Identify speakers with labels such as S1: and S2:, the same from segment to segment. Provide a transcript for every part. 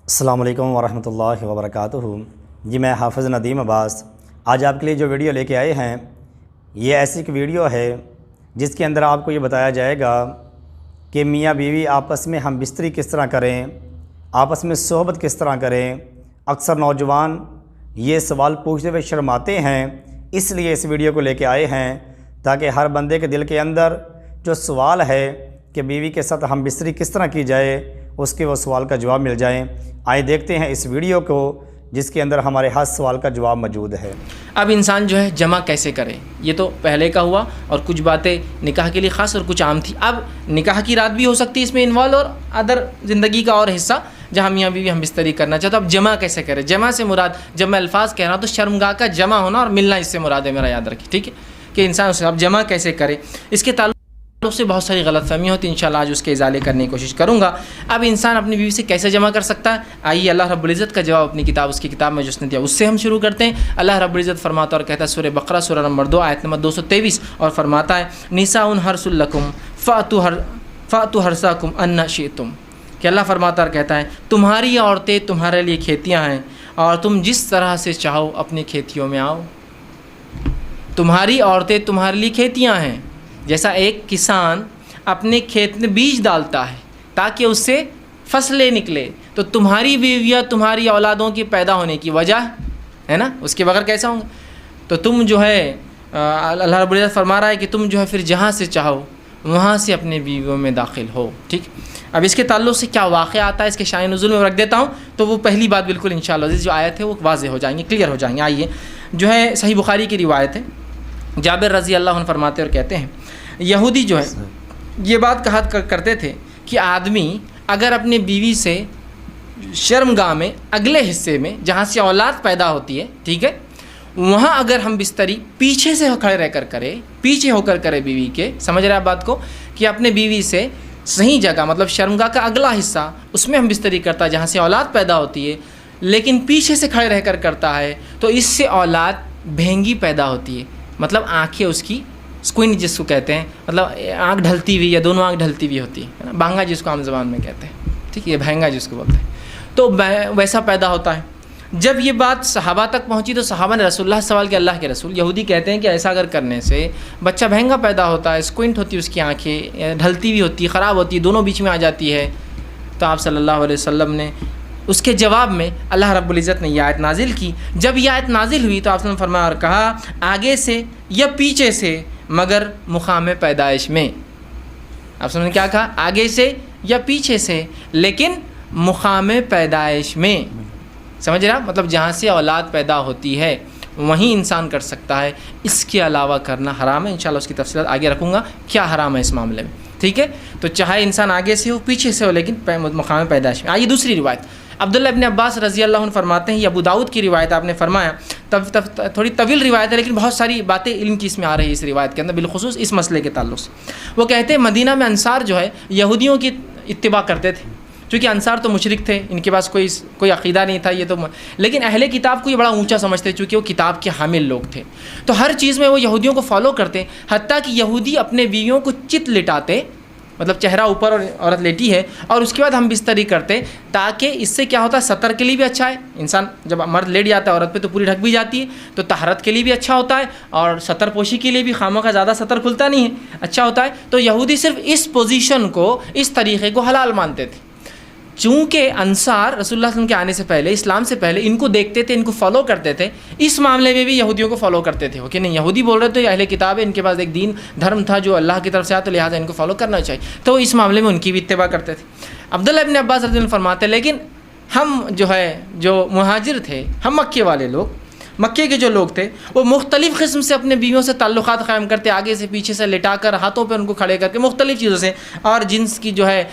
S1: السلام علیکم ورحمۃ اللہ وبرکاتہ۔ جی میں حافظ ندیم عباس آج آپ کے لیے جو ویڈیو لے کے آئے ہیں یہ ایسی ایک ویڈیو ہے جس کے اندر آپ کو یہ بتایا جائے گا کہ میاں بیوی آپس میں ہم بستری کس طرح کریں، آپس میں صحبت کس طرح کریں۔ اکثر نوجوان یہ سوال پوچھتے ہوئے شرماتے ہیں، اس لیے اس ویڈیو کو لے کے آئے ہیں تاکہ ہر بندے کے دل کے اندر جو سوال ہے کہ بیوی کے ساتھ ہم بستری کس طرح کی جائے اس کے وہ سوال کا جواب مل جائے۔ آئے دیکھتے ہیں اس ویڈیو کو جس کے اندر ہمارے ہر سوال کا جواب موجود ہے۔
S2: اب انسان جو ہے جمع کیسے کرے، یہ تو پہلے کا ہوا اور کچھ باتیں نکاح کے لیے خاص اور کچھ عام تھی۔ اب نکاح کی رات بھی ہو سکتی ہے اس میں انوالو اور ادر زندگی کا اور حصہ جہاں میاں بیوی ہم بستری کرنا چاہتے ہیں۔ اب جمع کیسے کرے؟ جمع سے مراد جب میں الفاظ کہہ رہا ہوں تو شرمگاہ کا جمع ہونا اور ملنا اس سے مراد ہے، میرا یاد رکھیں، ٹھیک ہے، کہ انسان اس اب جمع کیسے کرے۔ اس کے تعلق سے بہت ساری غلط فہمیاں ہوتی ہیں، انشاءاللہ آج اس کے ازالے کرنے کی کوشش کروں گا۔ اب انسان اپنی بیوی سے کیسے جمع کر سکتا ہے؟ آئیے اللہ رب العزت کا جواب اپنی کتاب، اس کی کتاب میں جو اس نے دیا اس سے ہم شروع کرتے ہیں۔ اللہ رب العزت فرماتا اور کہتا ہے سورہ بقرہ سورہ نمبر 2 آیت نمبر 223 اور فرماتا ہے نساء حرث لکم فأتوا حرثکم ان شئتم، کہ اللہ فرماتا اور کہتا ہے تمہاری عورتیں تمہارے لیے کھیتیاں ہیں اور تم جس طرح سے چاہو اپنی کھیتیوں میں آؤ۔ تمہاری عورتیں تمہارے لیے کھیتیاں ہیں، جیسا ایک کسان اپنے کھیت میں بیج ڈالتا ہے تاکہ اس سے فصلیں نکلے، تو تمہاری بیویاں تمہاری اولادوں کی پیدا ہونے کی وجہ ہے نا، اس کے بغیر کیسا ہوں گا؟ تو تم جو ہے اللہ رب العزت فرما رہا ہے کہ تم جو ہے پھر جہاں سے چاہو وہاں سے اپنے بیویوں میں داخل ہو، ٹھیک۔ اب اس کے تعلق سے کیا واقعہ آتا ہے اس کے شان نزول میں رکھ دیتا ہوں، تو وہ پہلی بات بالکل انشاءاللہ جو آیت ہے وہ واضح ہو جائیں گے، کلیئر ہو جائیں گے۔ آئیے جو ہے صحیح بخاری کی روایت ہے، جابر رضی اللہ عنہ فرماتے اور کہتے ہیں یہودی جو ہے یہ بات کہا کرتے تھے کہ آدمی اگر اپنے بیوی سے شرمگاہ میں اگلے حصے میں جہاں سے اولاد پیدا ہوتی ہے، ٹھیک ہے، وہاں اگر ہم بستری پیچھے سے کھڑے رہ کر کرے، پیچھے ہو کر کرے بیوی کے، سمجھ رہے ہیں آپ بات کو، کہ اپنے بیوی سے صحیح جگہ مطلب شرمگاہ کا اگلا حصہ اس میں ہم بستری کرتا ہے جہاں سے اولاد پیدا ہوتی ہے، لیکن پیچھے سے کھڑے رہ کر کرتا ہے تو اس سے اولاد بھینگی پیدا ہوتی ہے، مطلب آنکھیں اس کی اسکوئن جس کو کہتے ہیں، مطلب آنکھ ڈھلتی ہوئی یا دونوں آنکھ ڈھلتی ہوئی ہوتی ہے نا، بھانگا جس کو عام زبان میں کہتے ہیں، ٹھیک ہے، یہ بھینگا جس کو بولتے ہیں، تو ویسا پیدا ہوتا ہے۔ جب یہ بات صحابہ تک پہنچی تو صحابہ نے رسول اللہ سوال کیا، اللہ کے رسول، یہودی کہتے ہیں کہ ایسا اگر کرنے سے بچہ بھینگا پیدا ہوتا ہے، اسکوئنٹ ہوتی ہے اس کی آنکھیں، ڈھلتی ہوئی ہوتی ہے، خراب ہوتی ہے، دونوں بیچ میں آ جاتی ہے۔ تو آپ صلی اللہ علیہ وسلم نے اس کے جواب میں اللہ رب العزت نے یہ آیت نازل کی۔ جب یہ آیت نازل ہوئی تو آپ نے فرمایا اور کہا آگے سے یا پیچھے سے مگر مقام پیدائش میں۔ آپ نے کیا کہا؟ آگے سے یا پیچھے سے لیکن مقام پیدائش میں، سمجھ رہا؟ مطلب جہاں سے اولاد پیدا ہوتی ہے وہیں انسان کر سکتا ہے، اس کے علاوہ کرنا حرام ہے۔ انشاءاللہ اس کی تفصیلات آگے رکھوں گا کیا حرام ہے اس معاملے میں، ٹھیک ہے۔ تو چاہے انسان آگے سے ہو پیچھے سے ہو لیکن مقام پیدائش میں۔ آئیے دوسری روایت، عبداللہ ابن عباس رضی اللہ عنہ فرماتے ہیں، یہ ابو داؤد کی روایت، آپ نے فرمایا تھوڑی طویل روایت ہے لیکن بہت ساری باتیں علم کی اس میں آ رہی ہے اس روایت کے اندر، بالخصوص اس مسئلے کے تعلق سے۔ وہ کہتے ہیں مدینہ میں انصار جو ہے یہودیوں کی اتباع کرتے تھے، چونکہ انصار تو مشرک تھے، ان کے پاس کوئی عقیدہ نہیں تھا، یہ تو لیکن اہل کتاب کو یہ بڑا اونچا سمجھتے چونکہ وہ کتاب کے حامل لوگ تھے، تو ہر چیز میں وہ یہودیوں کو فالو کرتے، حتیٰ کہ یہودی اپنے بیویوں کو چت لٹاتے، مطلب چہرہ اوپر اور عورت لیٹی ہے اور اس کے بعد ہم بستری کرتے، تاکہ اس سے کیا ہوتا ہے، سطر کے لیے بھی اچھا ہے، انسان جب مرد لیٹ جاتا ہے عورت پہ تو پوری ڈھک بھی جاتی ہے، تو طہارت کے لیے بھی اچھا ہوتا ہے اور سطر پوشی کے لیے بھی خاموں کا زیادہ سطر کھلتا نہیں ہے، اچھا ہوتا ہے۔ تو یہودی صرف اس پوزیشن کو، اس طریقے کو حلال مانتے تھے۔ چونکہ انصار رسول اللہ صلی اللہ علیہ وسلم کے آنے سے پہلے، اسلام سے پہلے ان کو دیکھتے تھے، ان کو فالو کرتے تھے، اس معاملے میں بھی یہودیوں کو فالو کرتے تھے کہ نہیں یہودی بول رہے تھے اہل کتاب ہے، ان کے پاس ایک دین دھرم تھا جو اللہ کی طرف سے آیا تو لہٰذا ان کو فالو کرنا چاہیے، تو اس معاملے میں ان کی بھی اتباع کرتے تھے۔ عبداللہ ابن عباس رضی اللہ عنہ فرماتے ہیں لیکن ہم جو مہاجر تھے، ہم مکے والے لوگ، مکے کے جو لوگ تھے وہ مختلف قسم سے اپنے بیویوں سے تعلقات قائم کرتے، آگے سے پیچھے سے لٹا کر ہاتھوں پہ ان کو کھڑے کر کے مختلف چیزوں سے، اور جنس کی جو ہے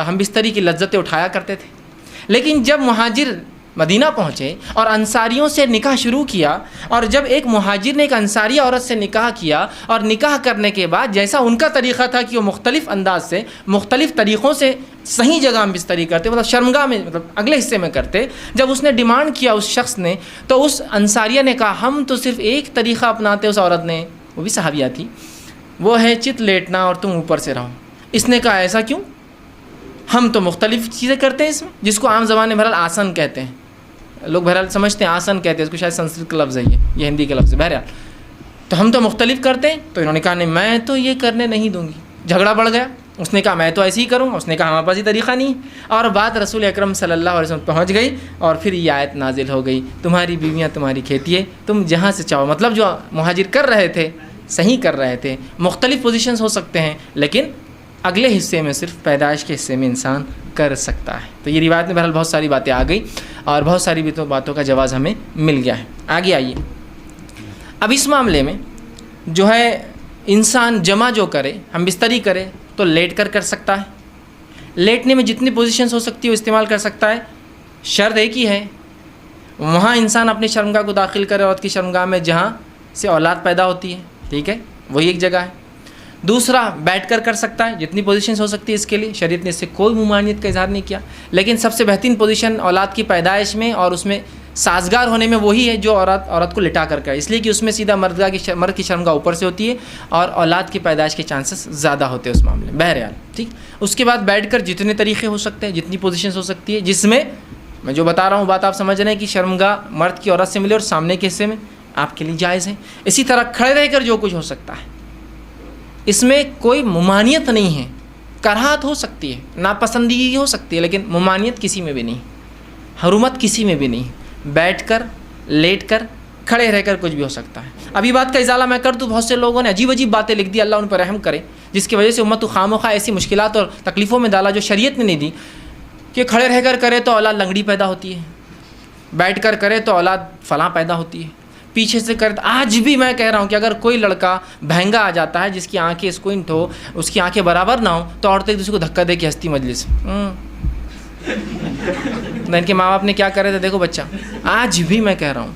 S2: ہم بستری کی لذتیں اٹھایا کرتے تھے۔ لیکن جب مہاجر مدینہ پہنچے اور انصاریوں سے نکاح شروع کیا، اور جب ایک مہاجر نے ایک انصاری عورت سے نکاح کیا اور نکاح کرنے کے بعد جیسا ان کا طریقہ تھا کہ وہ مختلف انداز سے مختلف طریقوں سے صحیح جگہ ہم بستری کرتے، مطلب شرمگاہ میں، مطلب اگلے حصے میں کرتے، جب اس نے ڈیمانڈ کیا اس شخص نے، تو اس انصاریہ نے کہا ہم تو صرف ایک طریقہ اپناتے، اس عورت نے، وہ بھی صحابیہ تھی، وہ ہے چت لیٹنا اور تم اوپر سے رہو۔ اس نے کہا ایسا کیوں؟ ہم تو مختلف چیزیں کرتے ہیں اس میں، جس کو عام زبان میں بہرحال آسن کہتے ہیں، لوگ بہرحال سمجھتے ہیں آسن کہتے ہیں اس کو، شاید سنسکرت کا لفظ ہے یہ ہندی کا لفظ ہے، بہرحال تو ہم تو مختلف کرتے ہیں. تو انہوں نے کہا نہیں میں تو یہ کرنے نہیں دوں گی. جھگڑا بڑھ گیا، اس نے کہا میں تو ایسے ہی کروں گا، اس نے کہا ہمارے پاس یہ طریقہ نہیں ہے. اور بات رسول اکرم صلی اللہ علیہ وسلم پہنچ گئی اور پھر یہ آیت نازل ہو گئی، تمہاری بیویاں تمہاری کھیتی ہے، تم جہاں سے چاہو. مطلب جو مہاجر کر رہے تھے صحیح کر رہے تھے. مختلف پوزیشنز ہو سکتے ہیں لیکن اگلے حصے میں صرف پیدائش کے حصے میں انسان کر سکتا ہے. تو یہ روایت میں بہرحال بہت ساری باتیں آ گئی اور بہت ساری باتوں کا جواز ہمیں مل گیا ہے. آگے آئیے. اب اس معاملے میں جو ہے انسان جمع جو کرے، ہم بستری کرے تو لیٹ کر سکتا ہے. لیٹنے میں جتنی پوزیشنز ہو سکتی ہے وہ استعمال کر سکتا ہے. شرط ایک ہی ہے، وہاں انسان اپنی شرمگاہ کو داخل کرے، عورت کی شرمگاہ میں جہاں سے اولاد پیدا ہوتی ہے، ٹھیک ہے، وہی ایک جگہ ہے. دوسرا بیٹھ کر سکتا ہے، جتنی پوزیشنز ہو سکتی ہے اس کے لیے شریعت نے اس سے کوئی ممانعت کا اظہار نہیں کیا. لیکن سب سے بہترین پوزیشن اولاد کی پیدائش میں اور اس میں سازگار ہونے میں وہی ہے جو عورت کو لٹا کر کرے، اس لیے کہ اس میں سیدھا مرد کی شرمگاہ اوپر سے ہوتی ہے اور اولاد کی پیدائش کے چانسز زیادہ ہوتے ہیں اس معاملے میں. بہرحال ٹھیک. اس کے بعد بیٹھ کر جتنے طریقے ہو سکتے ہیں، جتنی پوزیشنز ہو سکتی ہے، جس میں جو بتا رہا ہوں بات آپ سمجھ رہے ہیں کہ شرمگاہ مرد کی عورت سے ملے اور سامنے کے حصے میں آپ کے لیے جائز ہے. اسی طرح کھڑے رہ کر جو کچھ ہو سکتا ہے، اس میں کوئی ممانعت نہیں ہے. کراہت ہو سکتی ہے، ناپسندیدگی ہو سکتی ہے، لیکن ممانعت کسی میں بھی نہیں، حرمت کسی میں بھی نہیں. بیٹھ کر، لیٹ کر، کھڑے رہ کر کچھ بھی ہو سکتا ہے. ابھی بات کا ازالہ میں کر دوں، بہت سے لوگوں نے عجیب عجیب باتیں لکھ دی، اللہ ان پر رحم کرے، جس کی وجہ سے امت کو خواہ ایسی مشکلات اور تکلیفوں میں ڈالا جو شریعت نے نہیں دی. کہ کھڑے رہ کر کرے تو اولاد لنگڑی پیدا ہوتی ہے، بیٹھ کر کرے تو اولاد فلاں پیدا ہوتی ہے، پیچھے سے کرے. آج بھی میں کہہ رہا ہوں کہ اگر کوئی لڑکا بہنگا آ جاتا ہے جس کی آنکھیں اسکوئنٹ ہو، اس کی آنکھیں برابر نہ ہو، تو عورتیں ایک دوسرے کو دھکا دے کے ہنستی مجلس. ان کے ماں باپ نے کیا کرے تھے دیکھو بچہ. آج بھی میں کہہ رہا ہوں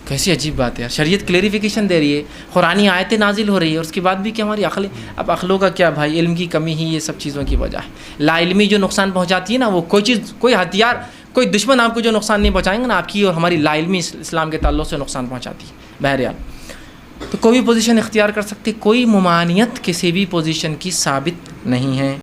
S2: کیسی عجیب بات ہے یار. شریعت کلیریفیکیشن دے رہی ہے، قرآنی آیتیں نازل ہو رہی ہے، اس کے بعد بھی کہ ہماری عقلیں، اب عقلوں کا کیا بھائی، علم کی کمی ہی یہ سب چیزوں کی وجہ ہے. لا علمی جو نقصان پہنچاتی ہے نا، وہ کوئی چیز، کوئی ہتھیار، کوئی دشمن آپ کو جو نقصان نہیں پہنچائیں گے نا، آپ کی اور ہماری لا علمی اسلام کے تعلق سے نقصان پہنچاتی ہے. بہرحال تو کوئی بھی پوزیشن اختیار کر سکتے، کوئی ممانعت کسی بھی پوزیشن کی ثابت نہیں ہے.